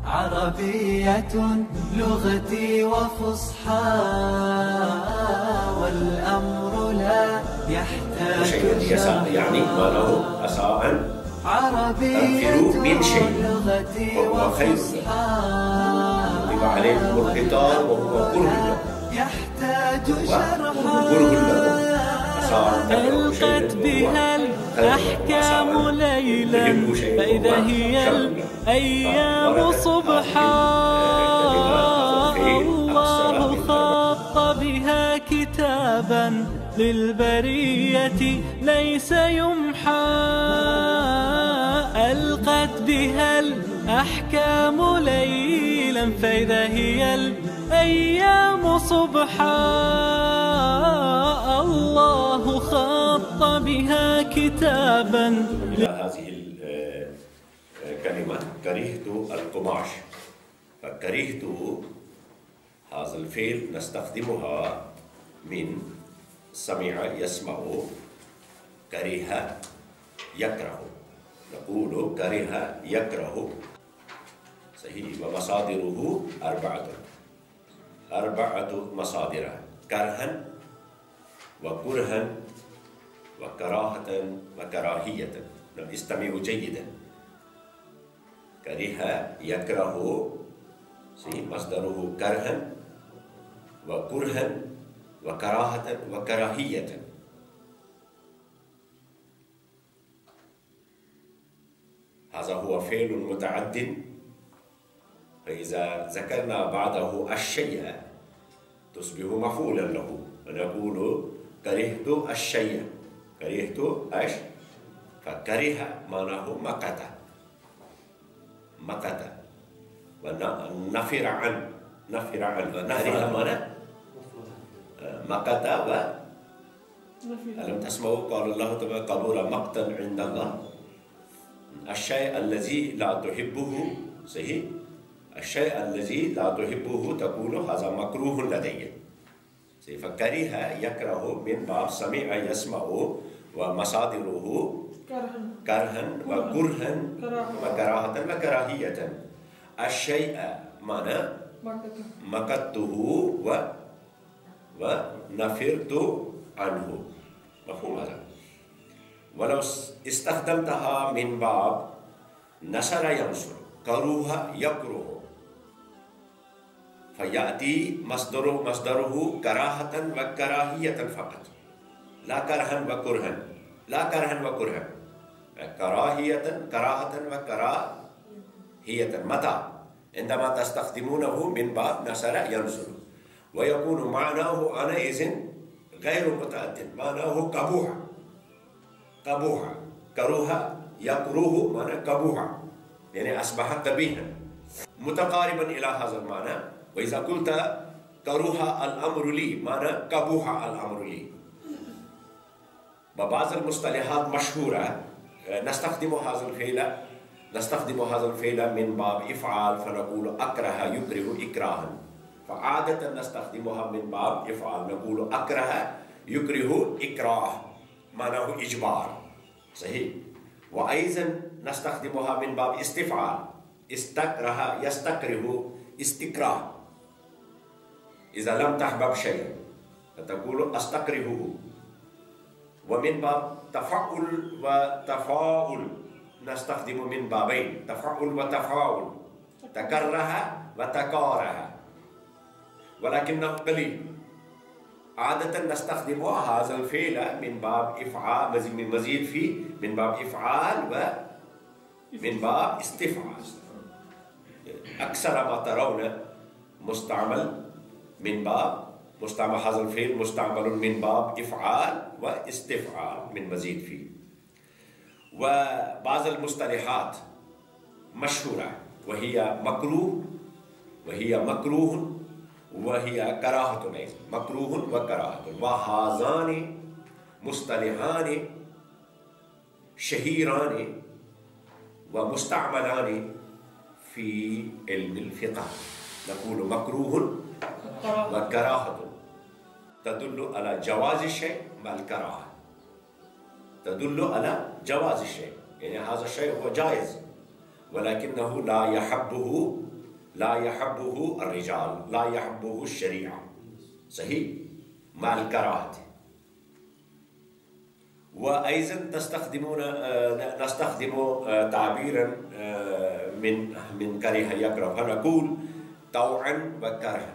عربية لغتي وفصحى والأمر لا يحتاج يعني ما له أساء عربية من شيء لغتي وهو خير كتب عليكم القتال وهو كره يحتاج شرحا ألقت بها الأحكام ليلا فإذا هي الأيام صبحا الله خط بها كتابا للبرية ليس يمحى ألقت بها الأحكام ليلا فإذا هي الأيام صبحا الله خط بها كتابا. هذه الكلمة كرهت القماش، فكرهت هذا الفعل نستخدمها من سمع يسمع، كره يكره، نقول كره يكره صحيح. ومصادره أربعة مصادر: كرها وكرها وكراهة وكراهية. استمعوا جيدا. كره يكره مصدره كرها وكرها وكراهة وكراهية. هذا هو فعل متعد، فإذا ذكرنا بعده الشيء تصبح مفعولا له، ونقول كرهت الشيء. كرهت ايش؟ فكره معناه مقت، مقت. ونفر عن، نفر عن، كره معناه مقت. و ألم تسمعوا قال الله تعالى قبول مقتا عند الله. الشيء الذي لا تحبه صحيح، الشيء الذي لا تحبه تقول هذا مكروه لدي. فكره يكره من باب سمع يسمع، ومصادره كرها وكرها وكراهة وكراهية. الشيء معنى مقته ونفرت عنه، مفهوم هذا؟ ولو استخدمتها من باب نصر ينصر، كره يكره، فيأتي مصدره كراهة وكراهية فقط، لا كرها وكرها، لا كرها وكرها، كراهية وكراهية. متى؟ عندما تستخدمونه من باب نصر ينصر، ويكون معناه عنئذ غير متعدد، معناه قبوح. قبوح، كره يكره معنى قبوح، يعني أصبح قبيحا متقاربا إلى هذا المعنى. وإذا قلت كره الأمر لي معنى قبوح الأمر لي. وبعض المصطلحات مشهورة نستخدم هذا الفعل من باب إفعال، فنقول أكره يكره إكراها، فعادة نستخدمها من باب إفعال، نقول أكره يكره إكراه، معناه إجبار صحيح. وأيضا نستخدمها من باب استفعال، استكره يستكره استكراه. إذا لم تحبب شيئا فتقول أستكرهه. ومن باب تفعل وتفاؤل نستخدم من بابين، تفعل وتفاؤل، تكره وتكاره، ولكنه قليل. عادة نستخدم هذا الفعل من باب إفعال، مزيد فيه من باب إفعال ومن باب استفعال. أكثر ما ترون مستعمل هذا الفعل مستعمل من باب إفعال واستفعال من مزيد فيه. وبعض المصطلحات مشهورة وهي مكروه وهي كراهة، مكروه وكراهة. وهذان مصطلحان شهيران ومستعملان في علم الفقه. نقول مكروه وكراهة تدل على جواز الشيء مع الكراهة، تدل على جواز الشيء، يعني هذا الشيء هو جائز ولكنه لا يحبه لا يحبه الرجال، لا يحبه الشريعة، صحيح، مع الكراهة. وأيضا نستخدم تعبيرا من كره يكره، فنقول طوعا وكرها.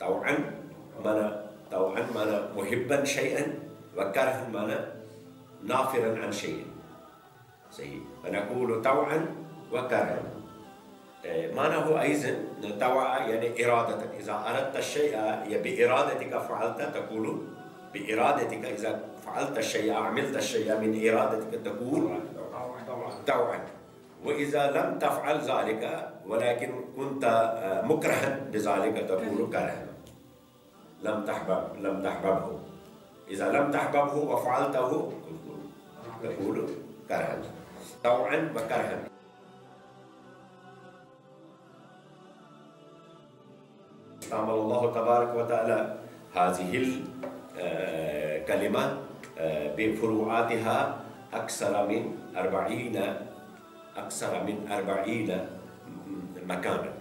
طوعا معنى محبا شيئا، وكرها معنى نافرا عن شيء، صحيح، فنقول طوعا وكرها. معناه أيضا طوع يعني إرادة، إذا أردت الشيء بإرادتك فعلت، تقول بإرادتك، إذا فعلت الشيء عملت الشيء من إرادتك تقول طوعا. وإذا لم تفعل ذلك ولكن كنت مكرها بذلك تقول كرها، لم تحببه. إذا لم تحببه وفعلته تقول كرها، طوعا وكرها. استعمل الله تبارك وتعالى هذه الكلمة بفروعاتها أكثر من 40 مكانا،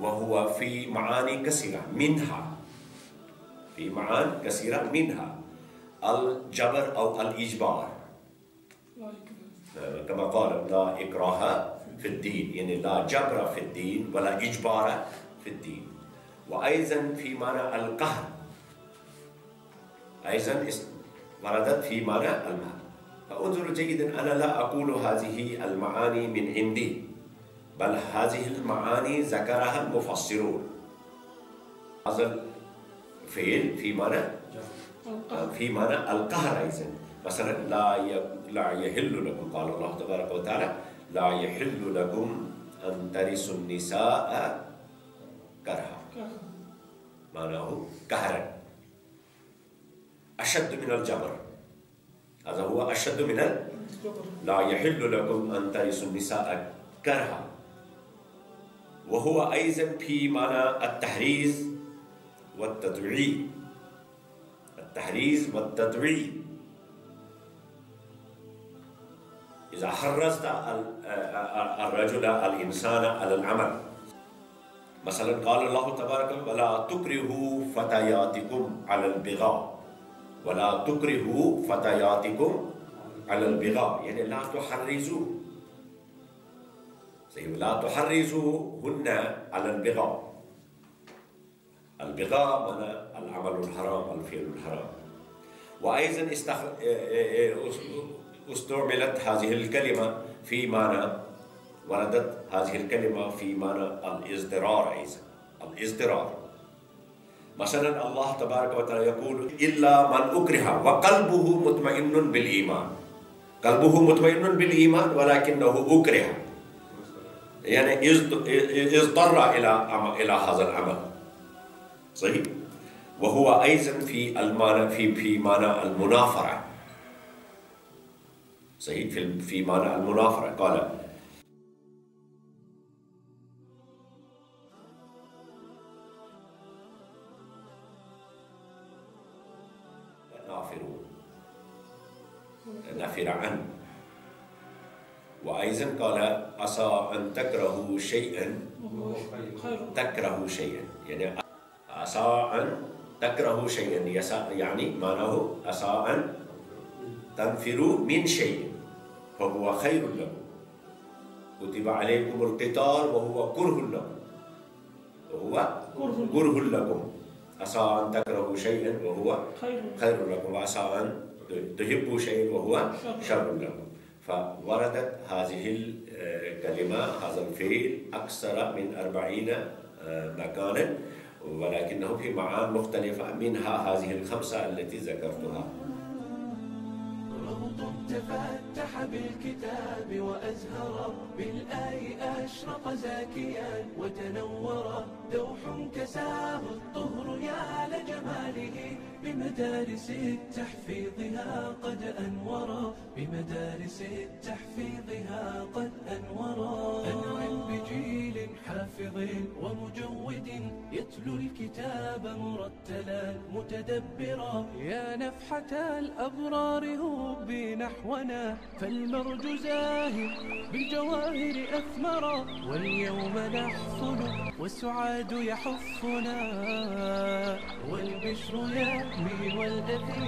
وهو في معاني كثيرة، منها الجبر أو الإجبار، كما قال لا إكراه في الدين، يعني لا جبر في الدين ولا إجبار في الدين. وأيضا في معنى القهر، أيضا وردت في معنى المال. فانظروا جيدا، أنا لا أقول هذه المعاني من عندي، بل هذه المعاني ذكرها المفسرون. هذا الفعل في معنى القهر أيضا. مثلا لا يحل لكم، قال الله تبارك وتعالى لا يحل لكم أن ترثوا النساء كرها، معناه قهرا، أشد من الجبر. هذا هو أشد من لا يحل لكم أن ترثوا النساء كرها. وهو أيضا في معنى التحريز والتدوير. إذا حرزت الرجل الإنسان على العمل، مثلا قال الله تبارك ولا تكرهوا فتياتكم على البغاء، ولا تكرهوا فتياتكم على البغاء، يعني لا تحرزوا، لا تحرزوهن على البغاء. البغاء معنى العمل الحرام، الفعل الحرام. وأيضا استعملت هذه الكلمة في معنى، وردت هذه الكلمة في معنى الازدرار أيضا، الازدرار. مثلا الله تبارك وتعالى يقول إلا من أكره وقلبه مطمئن بالإيمان، قلبه مطمئن بالإيمان ولكنه أكره، يعني اضطر إلى هذا العمل، صحيح. وهو أيضا في معنى المنافرة، صحيح، في معنى المنافرة. قال نافر عنه. وأيضا قال عسى أن تكرهوا شيئا، يعني عسى أن تكرهوا شيئا، يعني معناه عسى أن تنفروا من شيء فهو خير لكم، كتب عليكم القتال وهو كره لكم، عسى أن تكرهوا شيئا وهو خير لكم، وعسى أن تحبوا شيئا وهو شر لكم. فوردت هذه الكلمة، هذا الفعل أكثر من 40 مكانا، ولكنه في معاني مختلفة، منها هذه الخمسة التي ذكرتها. تفتح بالكتاب وأزهر، بالآي أشرق زاكيا وتنور، دوح كساه الطهر يا لجماله، بمدارس التحفيظها قد أنورا، بمدارس التحفيظها قد أنورا. أنعم بجيل حافظ ومجود يتلو الكتاب مرتلا متدبرا. يا نفحة الأبرار هبي نحونا، فالمرج زاهر بالجواهر أثمرا. واليوم نحصل والسعاد يحفنا، والبشر يهمي والأثير